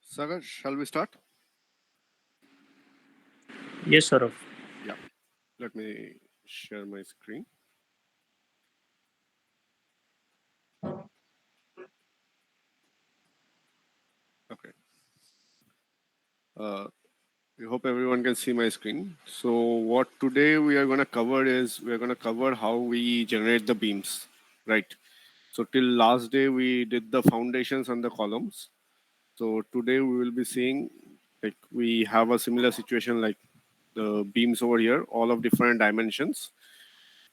Sagar, shall we start? Yes, Saurav. Yeah. Let me share my screen. Okay. Uh, I hope everyone can see my screen. So what today we are going to cover is we are going to cover how we generate the beams, right? So till last day we did the foundations and the columns. So today we will be seeing like we have a similar situation like the beams over here, all of different dimensions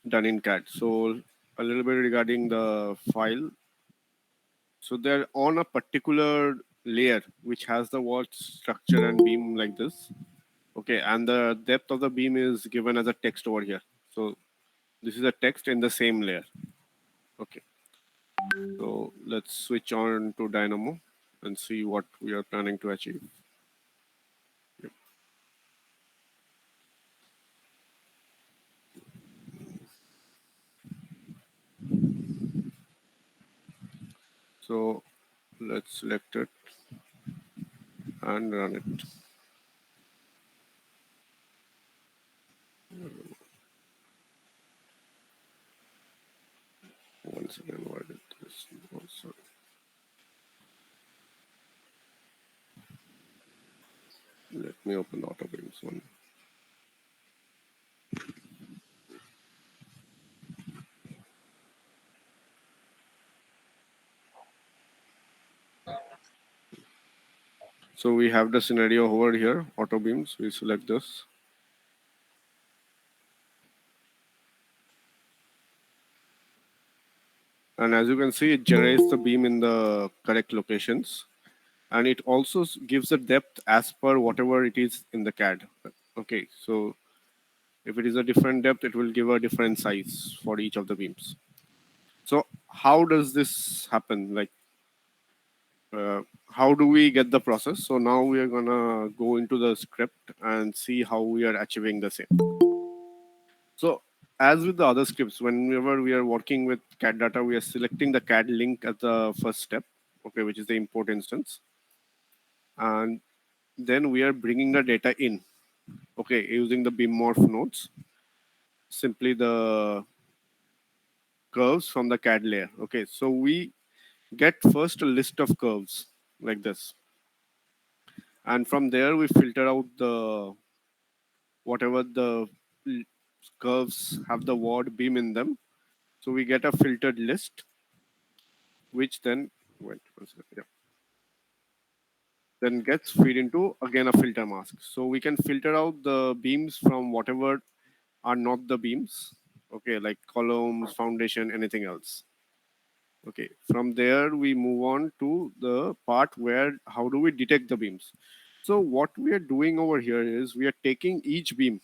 done in CAD. So a little bit regarding the file. So they're on a particular layer which has the wall structure and beam like this. Okay, and the depth of the beam is given as a text over here. So this is a text in the same layer. Okay, so let's switch on to Dynamo and see what we are planning to achieve. Yep. So let's select it and run it. Once again, why did this? Oh, sorry. Let me open the auto beams one. So we have the scenario over here, auto beams. We select this. And as you can see, it generates the beam in the correct locations. And it also gives the depth as per whatever it is in the CAD. Okay, so if it is a different depth, it will give a different size for each of the beams. So how does this happen? Like, how do we get the process? So now we are gonna go into the script and see how we are achieving the same. So as with the other scripts, whenever we are working with CAD data, we are selecting the CAD link as the first step, okay, which is the import instance. And then we are bringing the data in, okay, using the beam morph nodes, simply the curves from the CAD layer. Okay, so we get first a list of curves like this. And from there, we filter out the whatever the curves have the word beam in them. So we get a filtered list, which then, wait, one second, yeah, then gets feed into again a filter mask. So we can filter out the beams from whatever are not the beams, okay, like columns, foundation, anything else. Okay, from there we move on to the part where how do we detect the beams. So what we are doing over here is we are taking each beam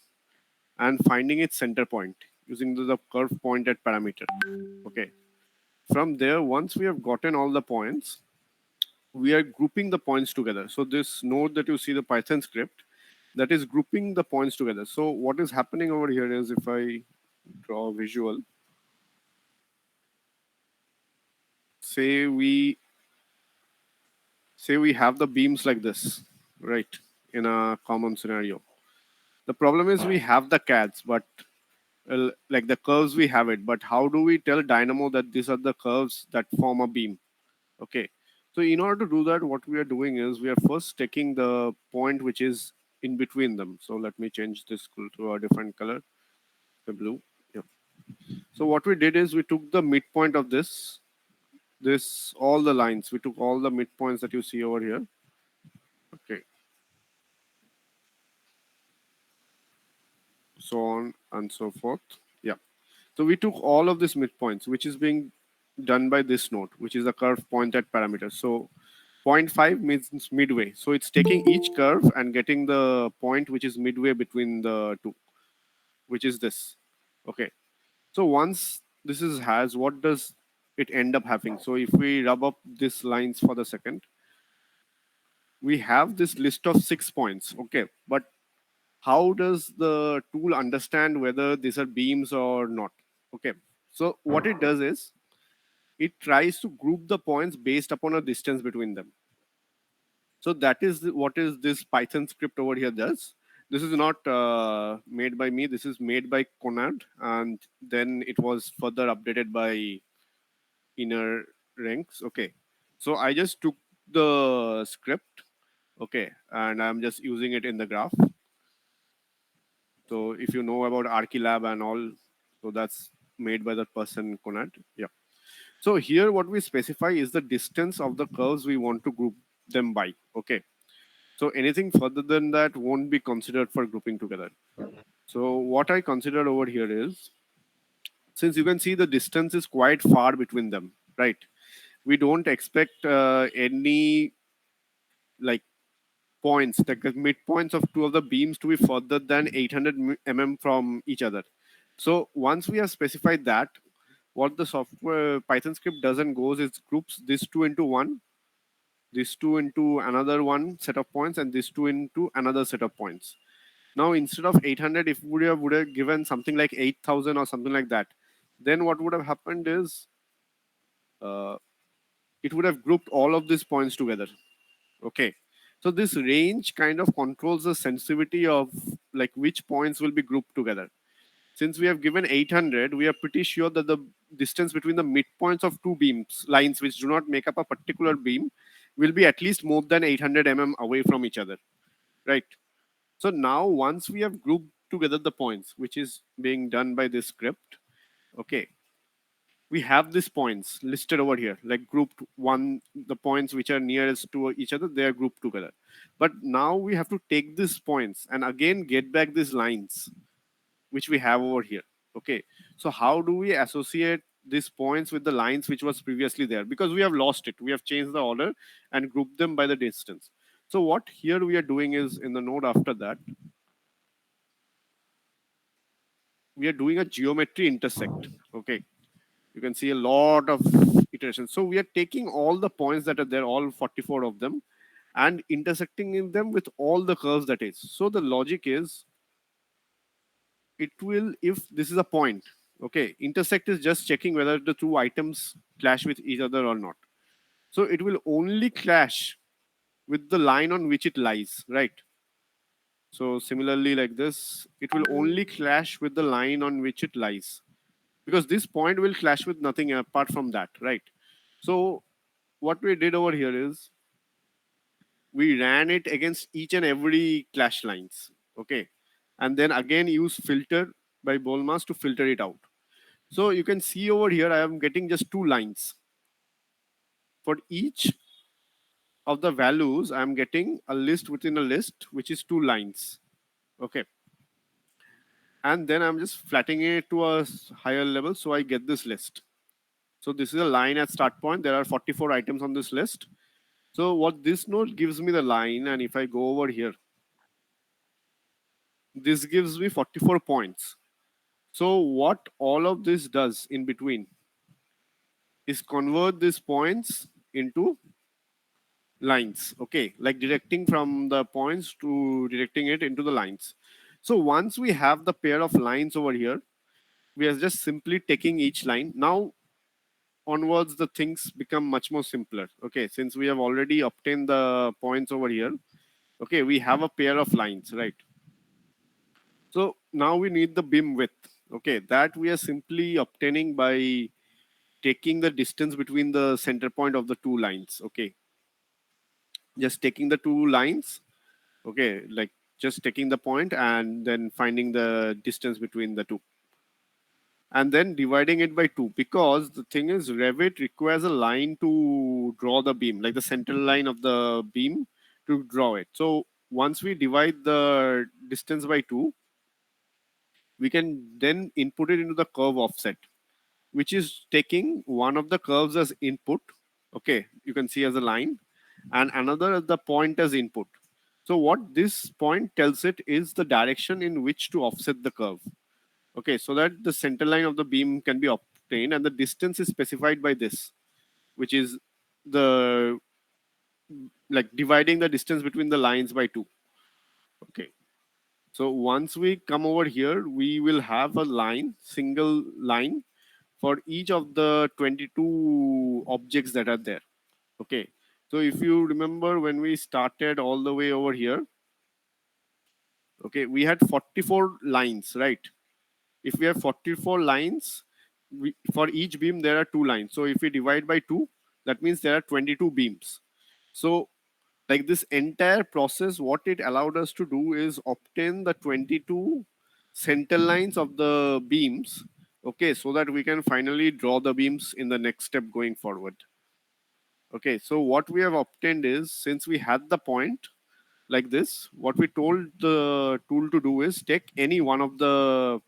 and finding its center point using the curve pointed parameter. Okay, from there, once we have gotten all the points, we are grouping the points together. So this node that you see, the Python script, that is grouping the points together. So what is happening over here is, if I draw a visual, say we have the beams like this, right, in a common scenario. The problem is we have the CADs, but like the curves we have it, but how do we tell Dynamo that these are the curves that form a beam? Okay. So in order to do that, what we are doing is we are first taking the point which is in between them. So let me change this to a different color, the blue. Yeah. So what we did is we took the midpoint of this all the lines. We took all the midpoints that you see over here. Okay. So on and so forth. Yeah. So we took all of these midpoints, which is being done by this node, which is a curve pointed parameter. So zero point 0.5 means midway. So it's taking each curve and getting the point which is midway between the two, which is this. Okay. So once this is has, what does it end up having? So if we rub up these lines for the second, we have this list of 6 points. Okay. But how does the tool understand whether these are beams or not? Okay. So what it does is it tries to group the points based upon a distance between them. So that is what is this Python script over here does. This is not made by me. This is made by Conrad, and then it was further updated by Inner Ranks. Okay, so I just took the script. Okay, and I'm just using it in the graph. So if you know about Archilab and all, so that's made by that person Conrad. Yeah. So here what we specify is the distance of the curves we want to group them by. Okay. So anything further than that won't be considered for grouping together. So what I consider over here is, since you can see the distance is quite far between them, right? We don't expect any like points, like the midpoints of two of the beams to be further than 800 mm from each other. So once we have specified that, what the software Python script doesn't goes is groups this two into one, this two into another one set of points, and this two into another set of points. Now, instead of 800, if would have given something like 8,000 or something like that, then what would have happened is uh, it would have grouped all of these points together. Okay. So this range kind of controls the sensitivity of like which points will be grouped together. Since we have given 800, we are pretty sure that the distance between the midpoints of two beams, lines which do not make up a particular beam, will be at least more than 800 away from each other. Right. So now once we have grouped together the points, which is being done by this script, okay, we have these points listed over here, like grouped one, the points which are nearest to each other, they are grouped together. But now we have to take these points and again get back these lines, which we have over here. Okay, so how do we associate these points with the lines which was previously there? Because we have lost it. We have changed the order and grouped them by the distance. So what here we are doing is in the node after that, we are doing a geometry intersect. Okay, you can see a lot of iterations. So we are taking all the points that are there, all 44 of them, and intersecting in them with all the curves that is. So the logic is, it will, if this is a point, okay, intersect is just checking whether the two items clash with each other or not. So it will only clash with the line on which it lies, right? So similarly, like this, it will only clash with the line on which it lies, because this point will clash with nothing apart from that, right? So what we did over here is we ran it against each and every clash lines, okay, and then again use filter by Bolmas to filter it out. So you can see over here I am getting just two lines for each of the values. I am getting a list within a list which is two lines, okay, and then I'm just flattening it to a higher level so I get this list. So this is a line at start point. There are 44 items on this list. So what this node gives me the line, and if I go over here, this gives me 44 points. So what all of this does in between is convert these points into lines. Okay, like directing from the points to directing it into the lines. So once we have the pair of lines over here, we are just simply taking each line. Now onwards, the things become much more simpler. Okay, since we have already obtained the points over here, okay, we have a pair of lines, right? So now we need the beam width. Okay, that we are simply obtaining by taking the distance between the center point of the two lines. Okay, just taking the two lines. Okay, like just taking the point and then finding the distance between the two, and then dividing it by 2, because the thing is Revit requires a line to draw the beam, like the center line of the beam to draw it. So once we divide the distance by 2, we can then input it into the curve offset, which is taking one of the curves as input. Okay, you can see as a line, and another as the point as input. So what this point tells it is the direction in which to offset the curve. Okay, so that the center line of the beam can be obtained, and the distance is specified by this, which is the like dividing the distance between the lines by 2. Okay, so once we come over here, we will have a line, single line for each of the 22 objects that are there. Okay, so if you remember when we started all the way over here, okay, we had 44 lines, right? If we have 44 lines, for each beam there are 2 lines. So if we divide by 2, that means there are 22 beams. So like this entire process, what it allowed us to do is obtain the 22 center lines of the beams. Okay, so that we can finally draw the beams in the next step going forward. Okay, so what we have obtained is, since we had the point like this, what we told the tool to do is take any one of the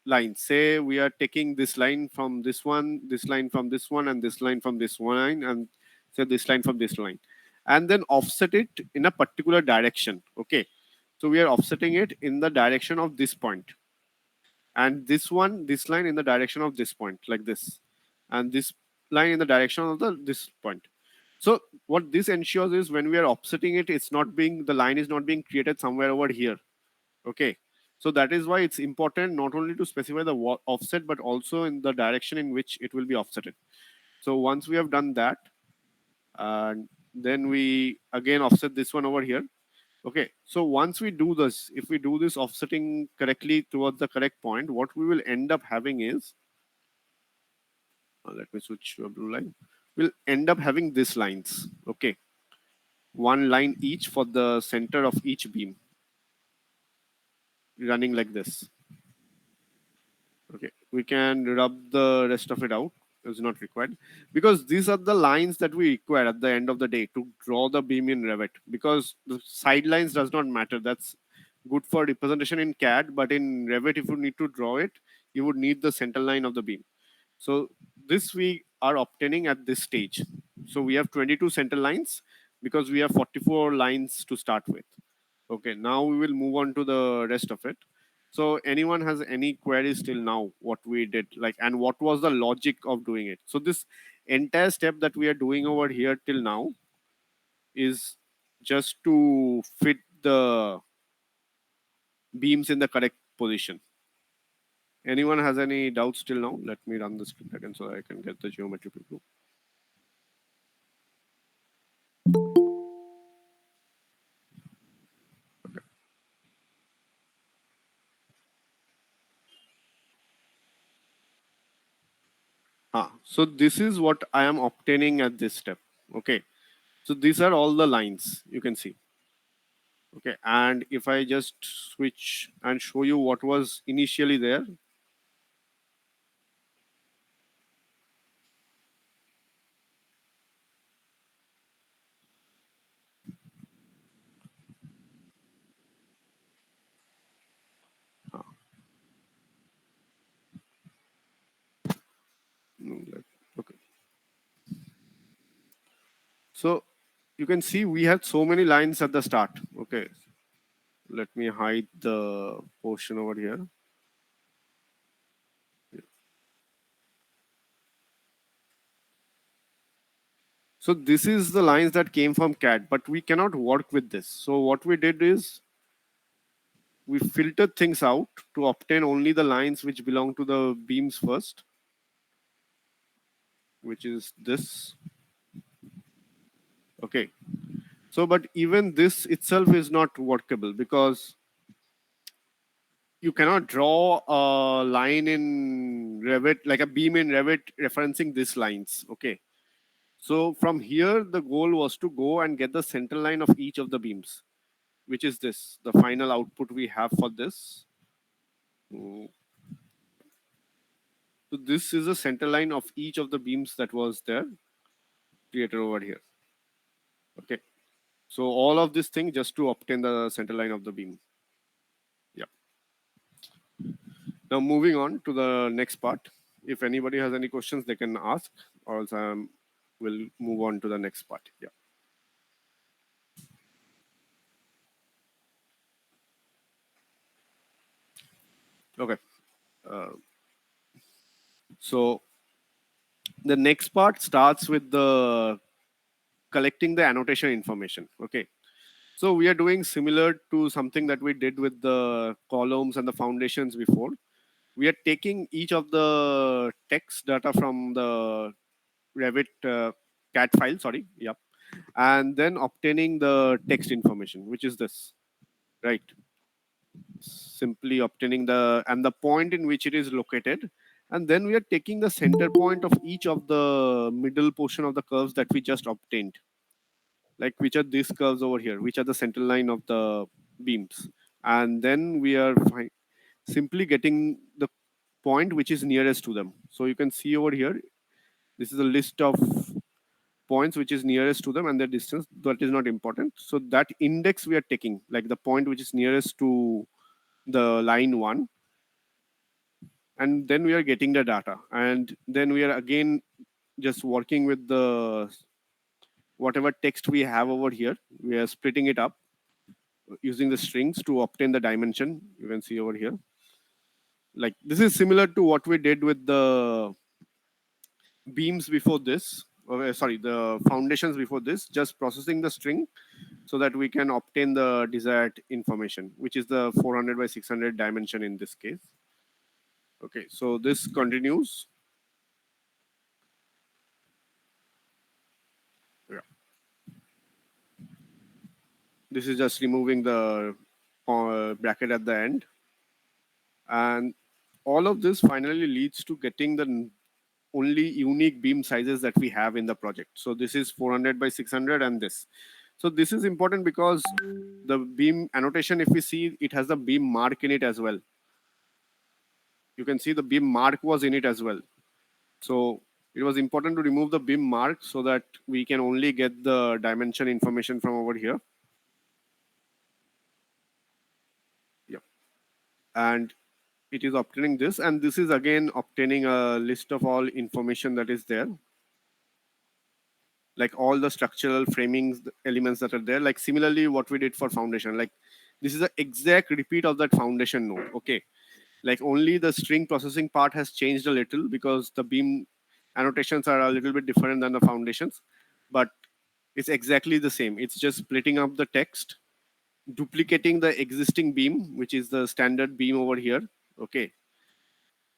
lines. Say we are taking this line from this one, this line from this one, and this line from this one line, and say this line from this line, and then offset it in a particular direction. Okay, so we are offsetting it in the direction of this point, and this line in the direction of this point, like this, and this line in the direction of this point. So what this ensures is when we are offsetting it, it's not being the line is not being created somewhere over here. Okay, so that is why it's important not only to specify the offset, but also in the direction in which it will be offsetted. So once we have done that, and then we again offset this one over here. Okay, so once we do this, if we do this offsetting correctly towards the correct point, what we will end up having is, let me switch to a blue line. We'll end up having these lines. Okay, one line each for the center of each beam, running like this. Okay, we can rub the rest of it out. It's not required, because these are the lines that we require at the end of the day to draw the beam in Revit. Because the side lines does not matter. That's good for representation in CAD, but in Revit, if you need to draw it, you would need the center line of the beam. So this we are obtaining at this stage. So we have 22 center lines because we have 44 lines to start with. Okay, now we will move on to the rest of it. So anyone has any queries till now, what we did, like, and what was the logic of doing it? So this entire step that we are doing over here till now is just to fit the beams in the correct position. Anyone has any doubts till now? Let me run the script again so I can get the geometry preview. So this is what I am obtaining at this step. Okay. So these are all the lines you can see. Okay. And if I just switch and show you what was initially there. Let So you can see we had so many lines at the start. Okay, let me hide the portion over here. So this is the lines that came from CAD, but we cannot work with this. So what we did is we filtered things out to obtain only the lines which belong to the beams first, which is this. Okay. So, but even this itself is not workable because you cannot draw a line in Revit, like a beam in Revit referencing these lines. Okay. So from here, the goal was to go and get the center line of each of the beams, which is this, the final output we have for this. Mm. So this is the center line of each of the beams that was there created over here. Okay. So all of this thing just to obtain the center line of the beam. Yeah. Now moving on to the next part. If anybody has any questions, they can ask, or else we'll move on to the next part. Yeah. Okay. Uh, so the next part starts with the collecting the annotation information. Okay. So we are doing similar to something that we did with the columns and the foundations before. We are taking each of the text data from the Revit CAD file, sorry, yep, and then obtaining the text information, which is this, right? Simply obtaining the point in which it is located, and then we are taking the center point of each of the middle portion of the curves that we just obtained, like which are these curves over here, which are the center line of the beams, and then we are simply getting the point which is nearest to them. So you can see over here, this is a list of points which is nearest to them and their distance. That is not important. So that index we are taking, like the point which is nearest to the line one, and then we are getting the data, and then we are again just working with the whatever text we have over here. We are splitting it up using the strings to obtain the dimension. You can see over here, like this is similar to what we did with the beams before this, sorry, the foundations before this, just processing the string so that we can obtain the desired information, which is the 400 by 600 dimension in this case. Okay, so this continues. Yeah. This is just removing the bracket at the end. And all of this finally leads to getting the only unique beam sizes that we have in the project. So this is 400 by 600 and this. So this is important because the beam annotation, if we see, it has the beam mark in it as well. You can see the beam mark was in it as well. So it was important to remove the beam mark so that we can only get the dimension information from over here. Yep. And it is obtaining this, and this is again obtaining a list of all information that is there, like all the structural framings, the elements that are there, like similarly what we did for foundation. Like this is an exact repeat of that foundation node. Okay, like only the string processing part has changed a little because the beam annotations are a little bit different than the foundations, but it's exactly the same. It's just splitting up the text, duplicating the existing beam, which is the standard beam over here. Okay,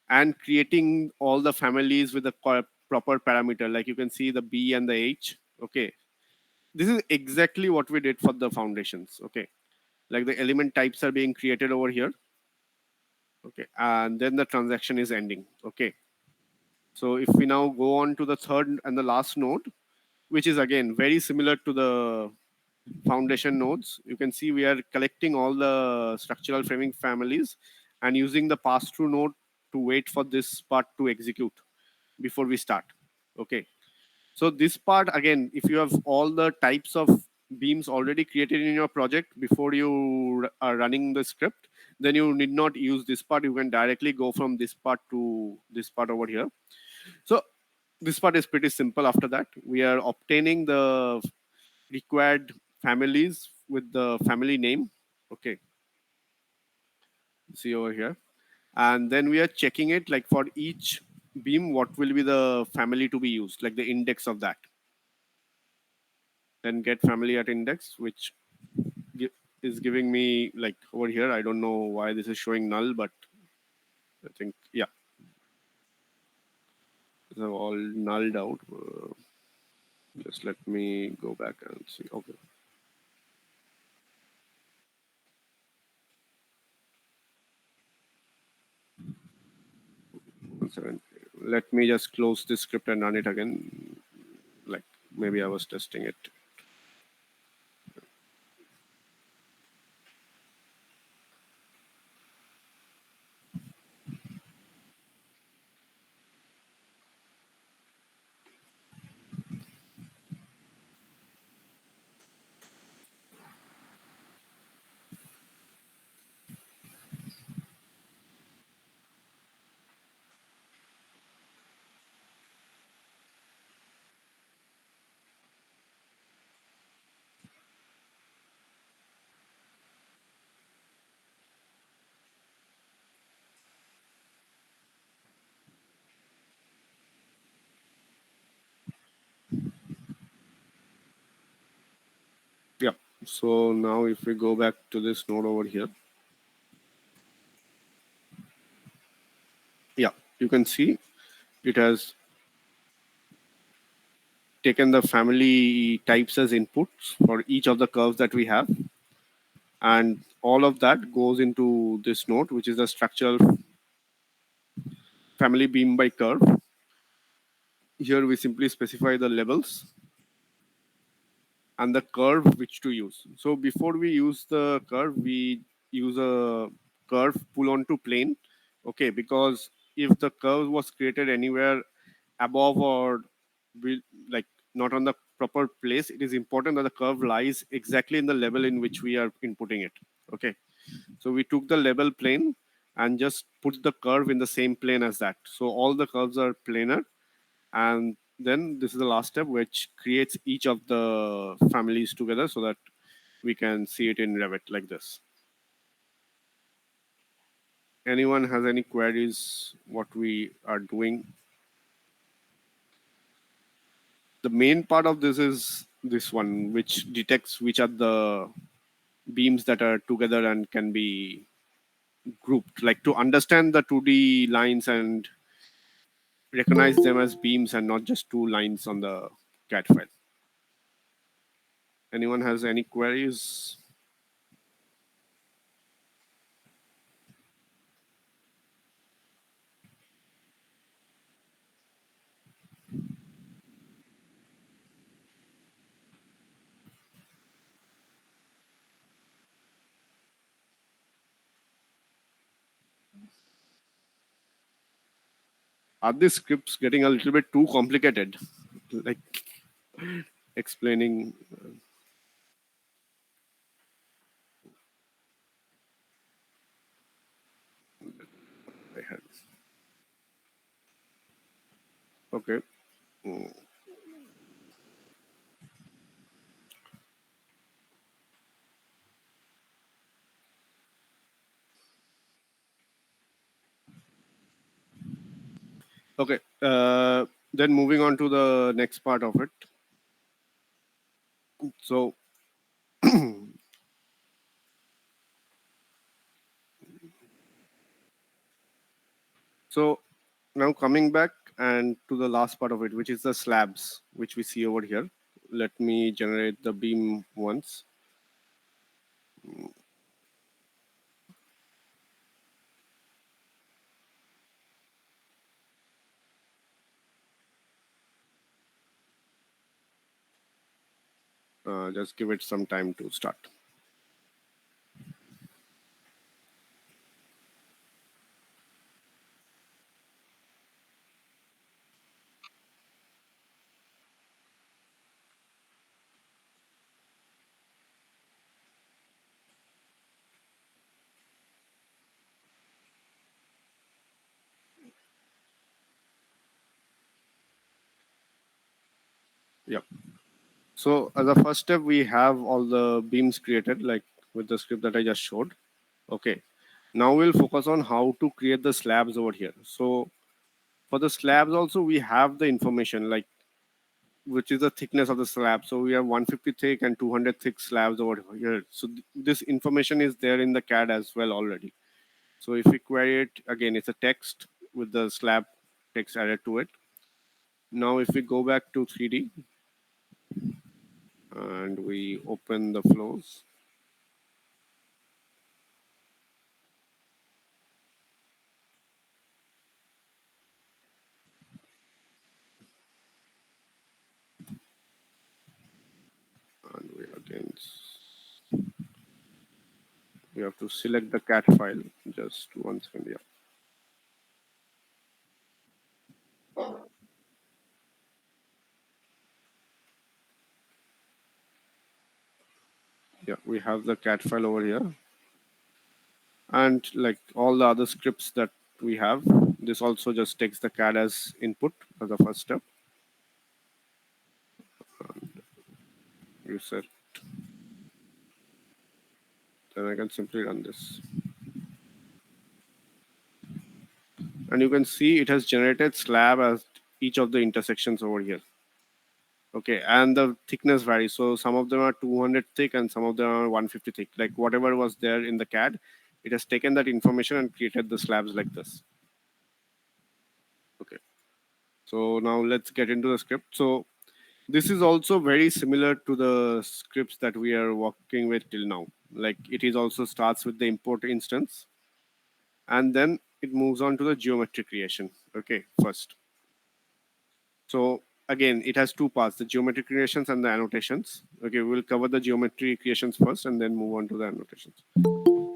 and creating all the families with the proper parameter, like you can see the B and the H. Okay, this is exactly what we did for the foundations. Okay, like the element types are being created over here. Okay, and then the transaction is ending. Okay, so if we now go on to the third and the last node, which is again very similar to the foundation nodes, you can see we are collecting all the structural framing families and using the pass-through node to wait for this part to execute before we start. Okay, so this part again, if you have all the types of beams already created in your project before you are running the script, then you need not use this part. You can directly go from this part to this part over here. So this part is pretty simple. After that, we are obtaining the required families with the family name. Okay, see over here, and then we are checking it like for each beam, what will be the family to be used, like the index of that. Then get family at index, which is giving me like over here. I don't know why this is showing null, but I think yeah, these are all nulled out. Just let me go back and see. Okay. Let me just close this script and run it again. Like maybe I was testing it. Yeah. So now if we go back to this node over here, yeah, you can see it has taken the family types as inputs for each of the curves that we have. And all of that goes into this node, which is the structural family beam by curve. Here we simply specify the levels and the curve which to use. So before we use the curve, we use a curve pull onto plane. Okay, because if the curve was created anywhere above or like not on the proper place, it is important that the curve lies exactly in the level in which we are inputting it. Okay, so we took the level plane and just put the curve in the same plane as that. So all the curves are planar, and then this is the last step, which creates each of the families together so that we can see it in Revit like this. Anyone has any queries what we are doing? The main part of this is this one, which detects which are the beams that are together and can be grouped, like to understand the 2D lines and recognize them as beams and not just two lines on the CAD file. Anyone has any queries? Are these scripts getting a little bit too complicated? Like explaining. I had. Okay. Mm. Okay. Then moving on to the next part of it. So, so now coming back and to the last part of it, which is the slabs, which we see over here. Let me generate the beam once. Just give it some time to start. Yep. So as a first step, we have all the beams created, like with the script that I just showed. Okay. Now we'll focus on how to create the slabs over here. So for the slabs also, we have the information, like which is the thickness of the slab. So we have 150 thick and 200 thick slabs over here. So this information is there in the CAD as well already. So if we query it again, it's a text with the slab text added to it. Now if we go back to 3D and we open the flows, and we again we have to select the CAD file. Just 1 second, yeah. Yeah, we have the CAD file over here, and like all the other scripts that we have, this also just takes the CAD as input as the first step. Reset, then I can simply run this, and you can see it has generated slab as each of the intersections over here. Okay, and the thickness varies. So some of them are 200 thick and some of them are 150 thick. Like whatever was there in the CAD, it has taken that information and created the slabs like this. Okay, so now let's get into the script. So this is also very similar to the scripts that we are working with till now. Like it is also starts with the import instance, and then it moves on to the geometry creation. Okay, first. So again, it has two parts: the geometry creations and the annotations. Okay, we'll cover the geometry creations first, and then move on to the annotations.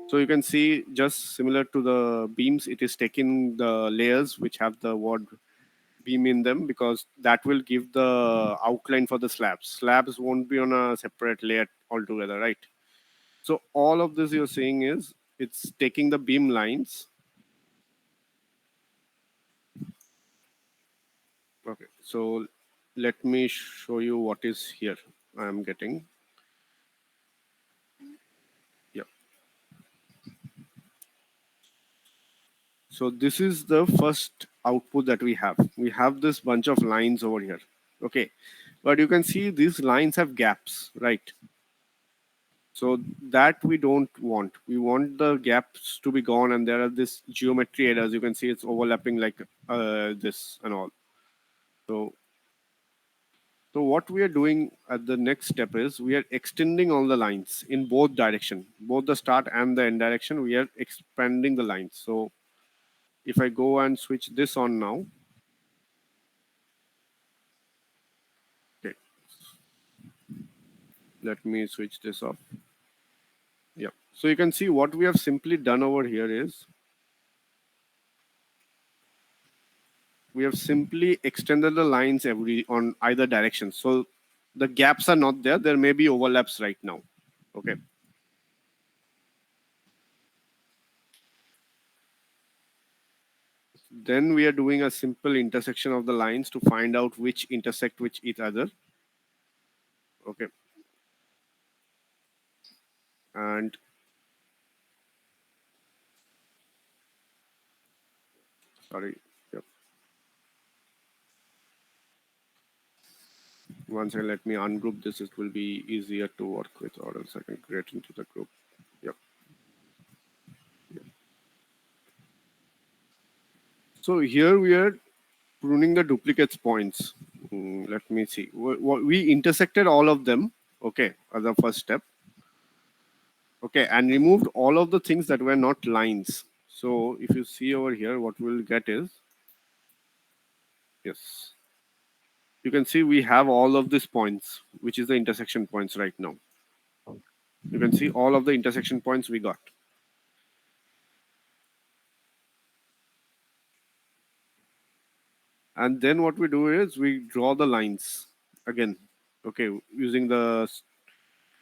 So you can see, just similar to the beams, it is taking the layers which have the word beam in them, because that will give the outline for the slabs. Slabs won't be on a separate layer altogether, right? So all of this you're seeing is it's taking the beam lines. Okay, so let me show you what is here. I'm getting. Yeah. So this is the first output that we have. We have this bunch of lines over here. Okay. But you can see these lines have gaps, right? So that we don't want. We want the gaps to be gone, and there are this geometry errors. You can see it's overlapping like this and all. So, so what we are doing at the next step is we are extending all the lines in both direction, both the start and the end direction. We are expanding the lines. So if I go and switch this on now, okay, let me switch this off. Yeah. So you can see what we have simply done over here is we have simply extended the lines every on either direction. So the gaps are not there. There may be overlaps right now. Okay. Then we are doing a simple intersection of the lines to find out which intersect with each other. Okay. And sorry. Yep. Once I let me ungroup this, it will be easier to work with, or else I can create into the group. Yep. So here we are pruning the duplicates points. Let me see. We intersected all of them. Okay, as a first step. Okay, and removed all of the things that were not lines. So if you see over here, what we'll get is, yes, you can see we have all of these points, which is the intersection points right now. You can see all of the intersection points we got. And then what we do is we draw the lines again. Okay, using the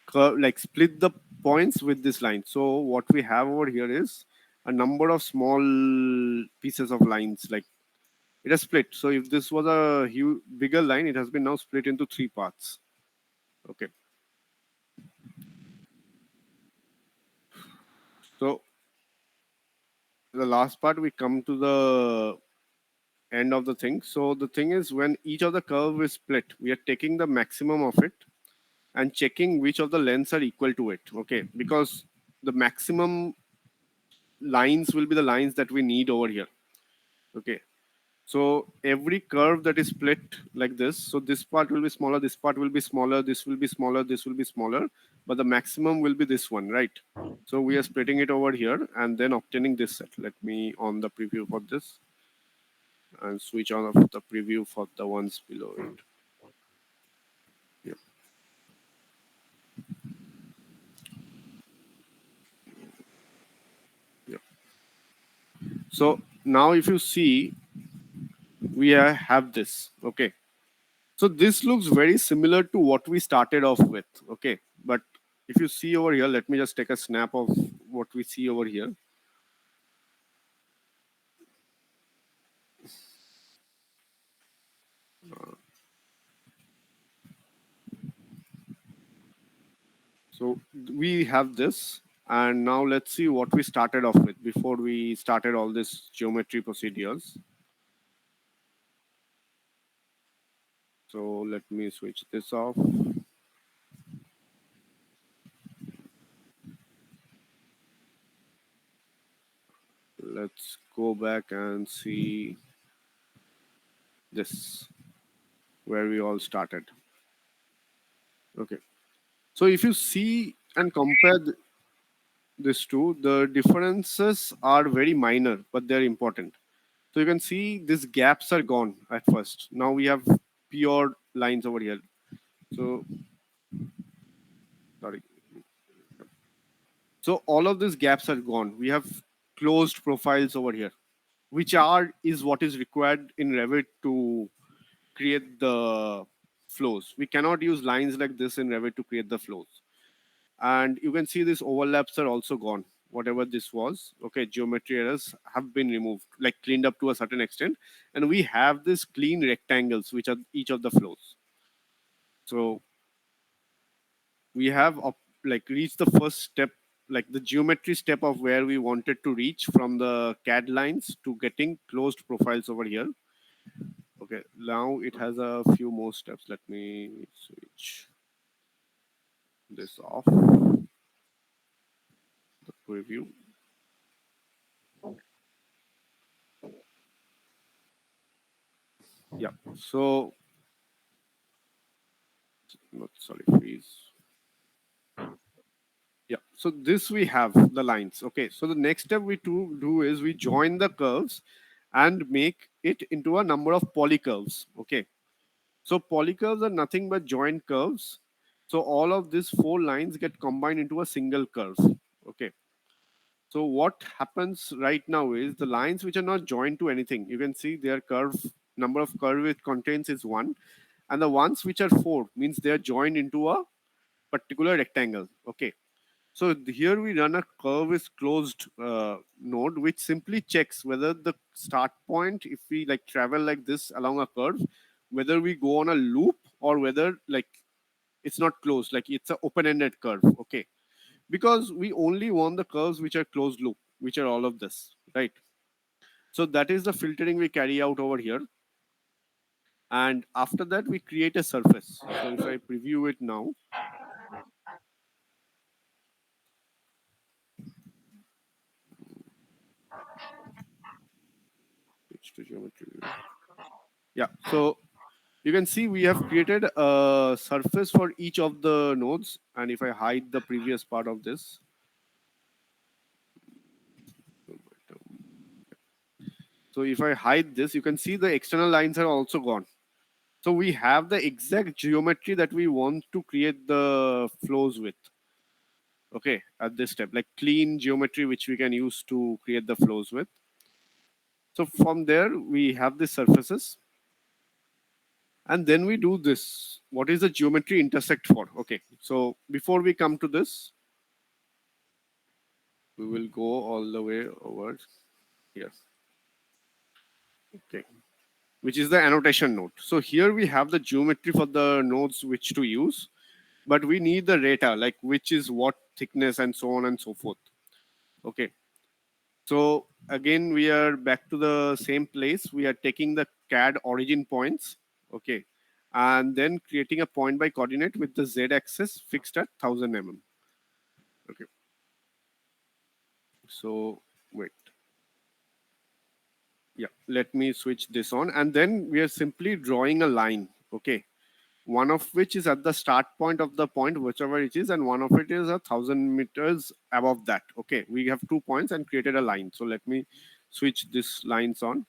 curve, like split the points with this line. So what we have over here is a number of small pieces of lines, like It has split. So if this was a huge, bigger line, it has been now split into 3 parts. Okay. So the last part, we come to the end of the thing. So the thing is, when each of the curve is split, we are taking the maximum of it and checking which of the lengths are equal to it. Okay. Because the maximum lines will be the lines that we need over here. Okay. So every curve that is split like this, so this part will be smaller, this part will be smaller, this will be smaller, this will be smaller, but the maximum will be this one, right? So we are splitting it over here and then obtaining this set. Let me on the preview for this and switch on of the preview for the ones below it. Yeah, yeah. So now if you see, we have this, okay. So this looks very similar to what we started off with, okay. But if you see over here, let me just take a snap of what we see over here. So we have this, and now let's see what we started off with before we started all this geometry procedures. So let me switch this off. Let's go back and see this, where we all started. Okay. So if you see and compare this two, the differences are very minor, but they're important. So you can see these gaps are gone at first. Now we have pure lines over here. So sorry. So all of these gaps are gone. We have closed profiles over here, which is what is required in Revit to create the flows. We cannot use lines like this in Revit to create the flows. And you can see these overlaps are also gone. Whatever this was, okay, geometry errors have been removed, like cleaned up to a certain extent, and we have this clean rectangles which are each of the flows. So we have like reached the first step, like the geometry step of where we wanted to reach from the CAD lines to getting closed profiles over here. Okay, now it has a few more steps. Let me switch this off, the preview. Yeah, so not sorry, freeze. Yeah, so this we have the lines. Okay, so the next step we do is we join the curves and make it into a number of polycurves. Okay, so polycurves are nothing but joint curves. So all of these 4 lines get combined into a single curve. Okay. So what happens right now is the lines which are not joined to anything, you can see their curve number of curve it contains is 1, and the ones which are 4 means they are joined into a particular rectangle. Okay. So here we run a curve is closed node, which simply checks whether the start point, if we like travel like this along a curve, whether we go on a loop or whether like it's not closed, like it's an open-ended curve. Okay, because we only want the curves which are closed loop, which are all of this, right? So that is the filtering we carry out over here, and after that we create a surface. So if I preview it now, switch to geometry view. Yeah, so you can see we have created a surface for each of the nodes. And if I hide the previous part of this, so if I hide this, you can see the external lines are also gone. So we have the exact geometry that we want to create the flows with. Okay, at this step, like clean geometry which we can use to create the flows with. So from there, we have the surfaces. And then we do this. What is the geometry intersect for? Okay, so before we come to this, we will go all the way over here. Okay. which is the annotation node. So here we have the geometry for the nodes which to use, but we need the data, like which is what thickness and so on and so forth. Okay. So again, we are back to the same place. We are taking the CAD origin points, okay, and then creating a point by coordinate with the Z axis fixed at 1000 mm. Okay. So wait, yeah, let me switch this on, and then we are simply drawing a line, okay, one of which is at the start point of the point, whichever it is, and one of it is 1000 meters above that. Okay, we have 2 points and created a line. So let me switch this lines on.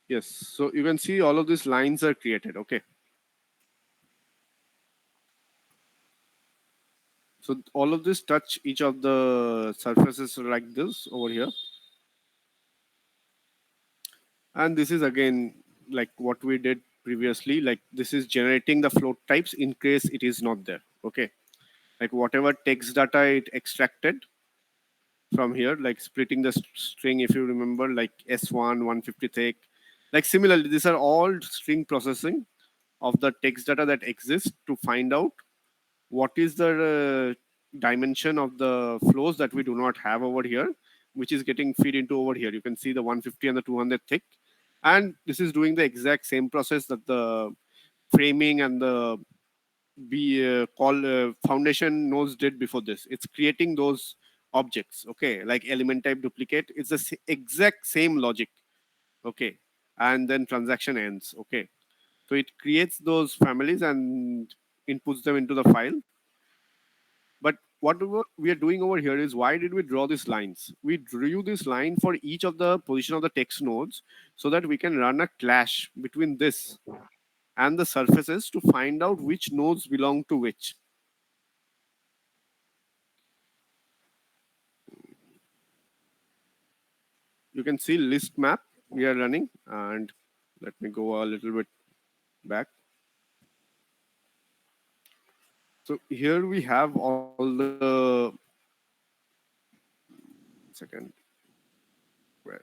Yes, so you can see all of these lines are created. Okay, so all of this touch each of the surfaces like this over here, and this is again like what we did previously. Like this is generating the float types in case it is not there. Okay, like whatever text data it extracted from here, like splitting the string, if you remember, like S1, 150 thick. Like similarly, these are all string processing of the text data that exists to find out what is the dimension of the flows that we do not have over here, which is getting feed into over here. You can see the 150 and the 200 thick. And this is doing the exact same process that the framing and the call foundation nodes did before this. It's creating those objects, okay, like element type duplicate. It's the exact same logic, okay, and then transaction ends, okay. So it creates those families and inputs them into the file. But what we are doing over here is, why did we draw these lines? We drew this line for each of the position of the text nodes so that we can run a clash between this and the surfaces to find out which nodes belong to which. You can see list map we are running, and let me go a little bit back. So here we have all the second where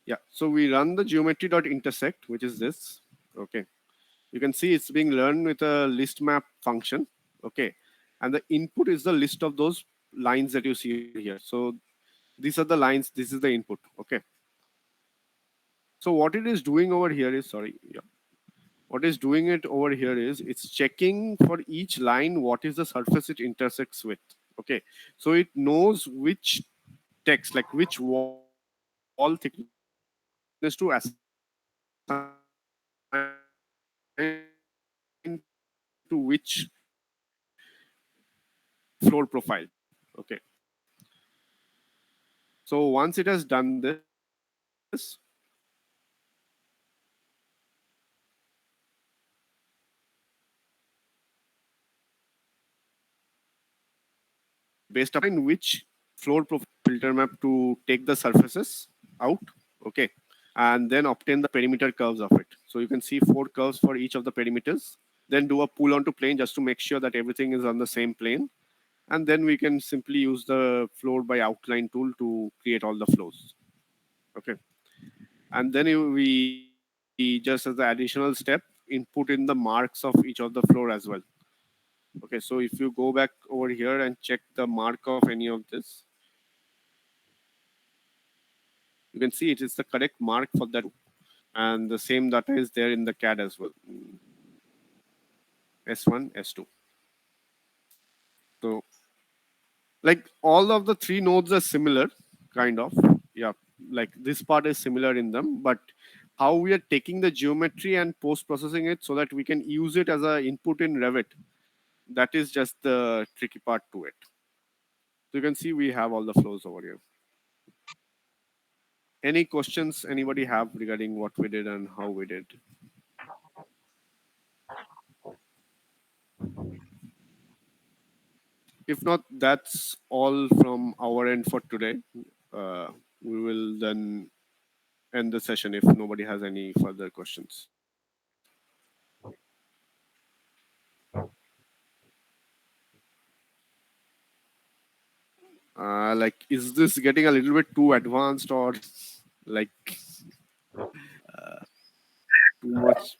yeah, so we run the geometry dot intersect, which is this, okay. You can see it's being learned with a list map function, okay, and the input is the list of those lines that you see here. So these are the lines, this is the input, okay. So what it is doing over here is, sorry, yeah, what is doing it over here is it's checking for each line what is the surface it intersects with, okay. So it knows which text, like which wall thickness to assign to which floor profile, okay. So once it has done this, based upon which floor profile filter map to take the surfaces out, okay, and then obtain the perimeter curves of it. So you can see 4 curves for each of the perimeters. Then do a pull onto plane just to make sure that everything is on the same plane. And then we can simply use the floor by outline tool to create all the flows. Okay. And then we just as the additional step input in the marks of each of the floor as well. Okay, so if you go back over here and check the mark of any of this, you can see it is the correct mark for that. And the same data is there in the CAD as well. S1, S2. So like all of the three nodes are similar, kind of. Yeah, like this part is similar in them, but how we are taking the geometry and post processing it so that we can use it as an input in Revit, that is just the tricky part to it. So you can see we have all the flows over here. Any questions anybody have regarding what we did and how we did? If not, that's all from our end for today. Uh, we will then end the session if nobody has any further questions. Like, is this getting a little bit too advanced or like too much?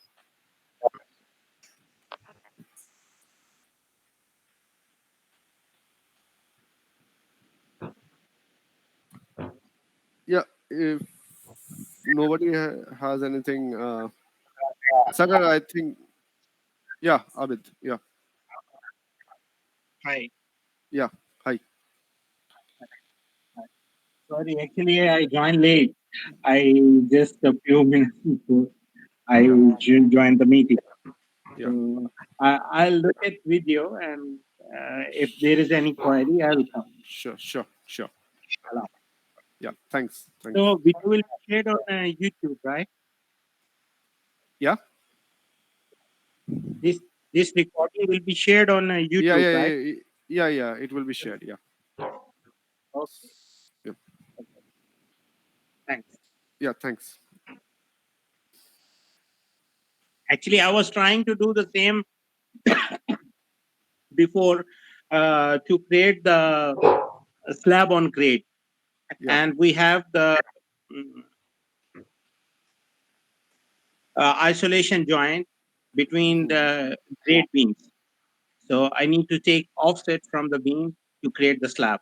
Yeah, if nobody has anything, Sagar, I think, yeah, Abid, yeah, Hi. yeah, hi, Sorry, actually, I joined late. I just a few minutes before I yeah, joined the meeting. yeah, So I'll look at video, and if there is any query, I'll come. sure, sure, sure, Along. yeah, thanks, thanks, So video will be shared on YouTube, right? yeah, This this recording will be shared on yeah, YouTube, yeah, right? yeah, yeah, yeah, it will be shared, yeah, Okay. yeah, Okay. Thanks. yeah, thanks, Actually, I was trying to do the same before to create the slab on grade, yeah, and we have the mm, isolation joint between mhm. the grade beams. So I need to take offset from the beam to create the slab.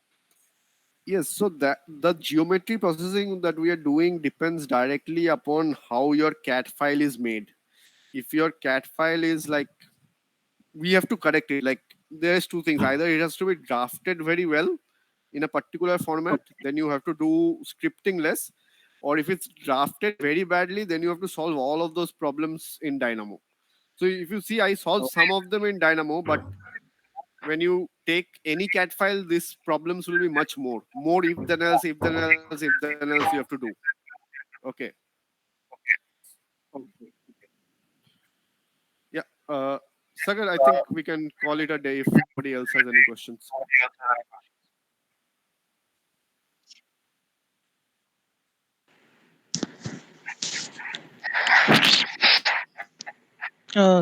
Yes, so that the geometry processing that we are doing depends directly upon how your CAD file is made. If your CAD file is like, we have to correct it. Like, there's two things: either it has to be drafted very well in a particular format, Okay. then you have to do scripting less, or if it's drafted very badly, then you have to solve all of those problems in Dynamo. So if you see, I solved some of them in Dynamo, but when you take any CAD file, these problems will be much more if then else, if then else, if then else you have to do. Okay. Okay. Yeah. Sagar, I think we can call it a day if nobody else has any questions.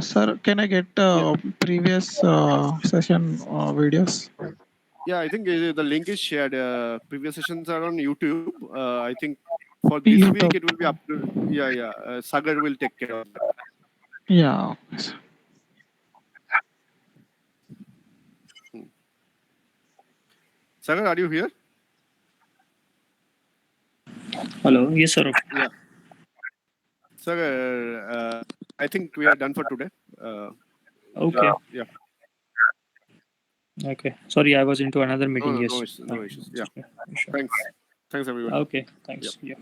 Sir, can I get Yeah. previous session videos? Yeah, I think the link is shared. Previous sessions are on YouTube. I think for this week YouTube. it will be up to, yeah, yeah. Sagar will take care of that. Yeah. Okay, sir. Hmm. Sagar, are you here? Hello. Yes, sir. Yeah. Sagar, I think we are done for today. Uh, Okay. yeah. Okay. Sorry, I was into another No, meeting. no, no, Yes. no issues. Yeah. Sure. Thanks. Thanks, everyone. Okay. Yeah. Thanks. Yeah.